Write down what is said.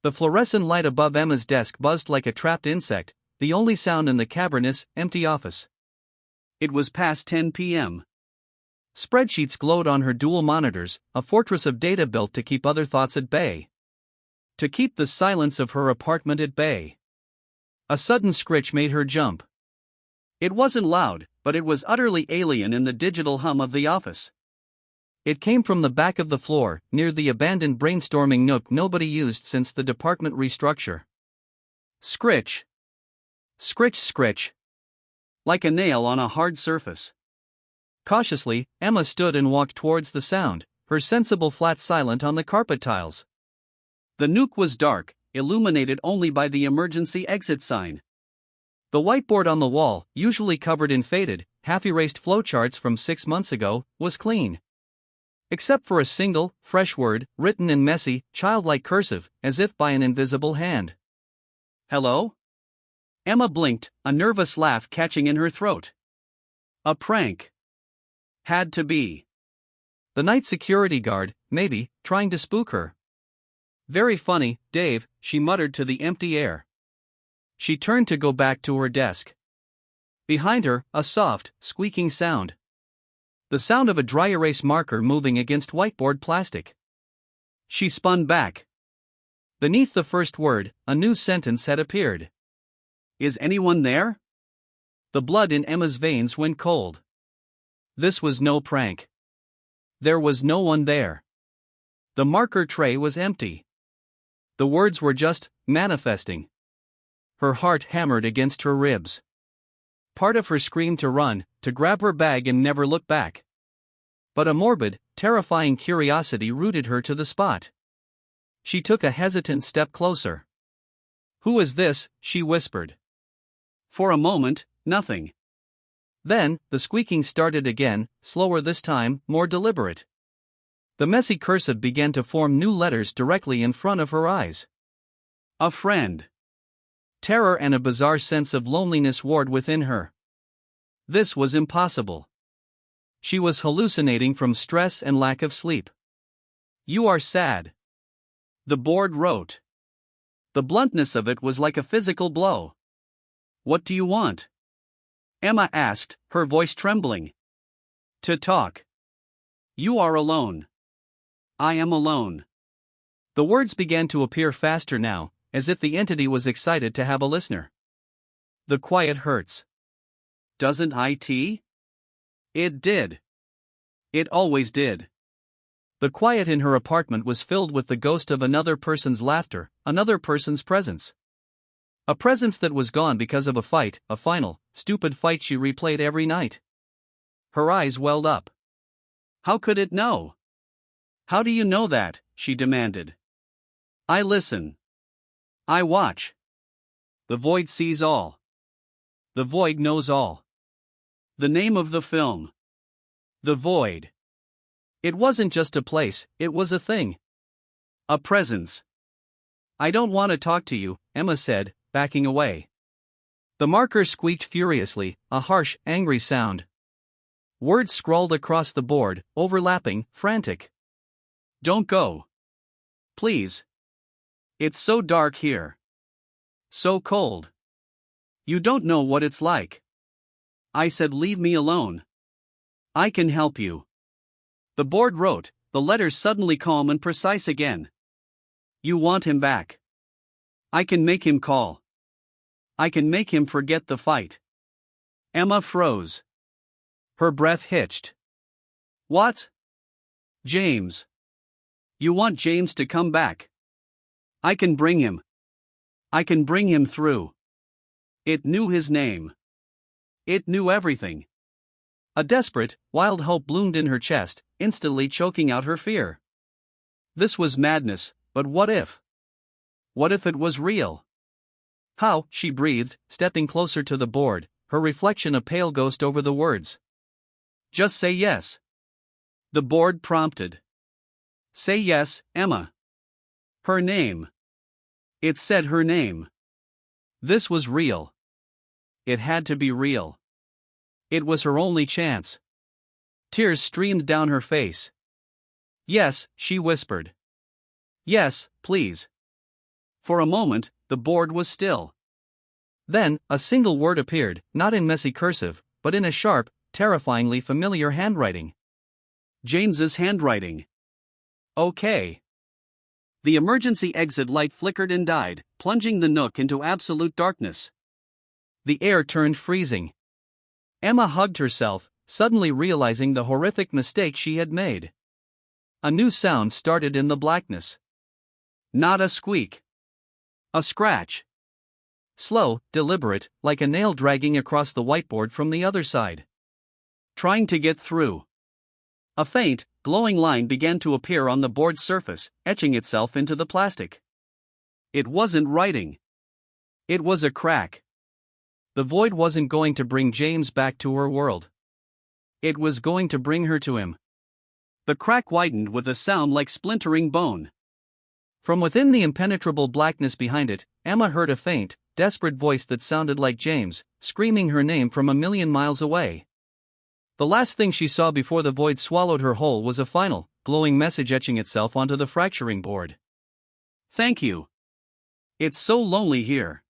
The fluorescent light above Emma's desk buzzed like a trapped insect, the only sound in the cavernous, empty office. It was past 10 p.m. Spreadsheets glowed on her dual monitors, a fortress of data built to keep other thoughts at bay. To keep the silence of her apartment at bay. A sudden scritch made her jump. It wasn't loud, but it was utterly alien in the digital hum of the office. It came from the back of the floor, near the abandoned brainstorming nook nobody used since the department restructure. Scritch. Scritch, scritch. Like a nail on a hard surface. Cautiously, Emma stood and walked towards the sound, her sensible flat silent on the carpet tiles. The nook was dark, illuminated only by the emergency exit sign. The whiteboard on the wall, usually covered in faded, half-erased flowcharts from 6 months ago, was clean. Except for a single, fresh word, written in messy, childlike cursive, as if by an invisible hand. Hello? Emma blinked, a nervous laugh catching in her throat. A prank. Had to be. The night security guard, maybe, trying to spook her. Very funny, Dave, she muttered to the empty air. She turned to go back to her desk. Behind her, a soft, squeaking sound. The sound of a dry erase marker moving against whiteboard plastic. She spun back. Beneath the first word, a new sentence had appeared. Is anyone there? The blood in Emma's veins went cold. This was no prank. There was no one there. The marker tray was empty. The words were just manifesting. Her heart hammered against her ribs. Part of her screamed to run, to grab her bag and never look back. But a morbid, terrifying curiosity rooted her to the spot. She took a hesitant step closer. Who is this? She whispered. For a moment, nothing. Then, the squeaking started again, slower this time, more deliberate. The messy cursive began to form new letters directly in front of her eyes. A friend. Terror and a bizarre sense of loneliness warred within her. This was impossible. She was hallucinating from stress and lack of sleep. You are sad. The board wrote. The bluntness of it was like a physical blow. What do you want? Emma asked, her voice trembling. To talk. You are alone. I am alone. The words began to appear faster now, as if the entity was excited to have a listener. The quiet hurts. Doesn't it? It did. It always did. The quiet in her apartment was filled with the ghost of another person's laughter, another person's presence. A presence that was gone because of a fight, a final, stupid fight she replayed every night. Her eyes welled up. How could it know? How do you know that? She demanded. I listen. I watch. The void sees all. The void knows all. The name of the film. The Void. It wasn't just a place, it was a thing. A presence. I don't want to talk to you, Emma said, backing away. The marker squeaked furiously, a harsh, angry sound. Words scrawled across the board, overlapping, frantic. Don't go. Please. It's so dark here. So cold. You don't know what it's like. I said leave me alone. I can help you. The board wrote, the letters suddenly calm and precise again. You want him back. I can make him call. I can make him forget the fight. Emma froze. Her breath hitched. What? James. You want James to come back? I can bring him. I can bring him through. It knew his name. It knew everything. A desperate, wild hope bloomed in her chest, instantly choking out her fear. This was madness, but what if? What if it was real? How, she breathed, stepping closer to the board, her reflection a pale ghost over the words. Just say yes. The board prompted. Say yes, Emma. Her name. It said her name. This was real. It had to be real. It was her only chance. Tears streamed down her face. Yes, she whispered. Yes, please. For a moment, the board was still. Then, a single word appeared, not in messy cursive, but in a sharp, terrifyingly familiar handwriting. James's handwriting. Okay. The emergency exit light flickered and died, plunging the nook into absolute darkness. The air turned freezing. Emma hugged herself, suddenly realizing the horrific mistake she had made. A new sound started in the blackness. Not a squeak. A scratch. Slow, deliberate, like a nail dragging across the whiteboard from the other side. Trying to get through. A faint, glowing line began to appear on the board's surface, etching itself into the plastic. It wasn't writing. It was a crack. The void wasn't going to bring James back to her world. It was going to bring her to him. The crack widened with a sound like splintering bone. From within the impenetrable blackness behind it, Emma heard a faint, desperate voice that sounded like James, screaming her name from a million miles away. The last thing she saw before the void swallowed her whole was a final, glowing message etching itself onto the fracturing board. Thank you. It's so lonely here.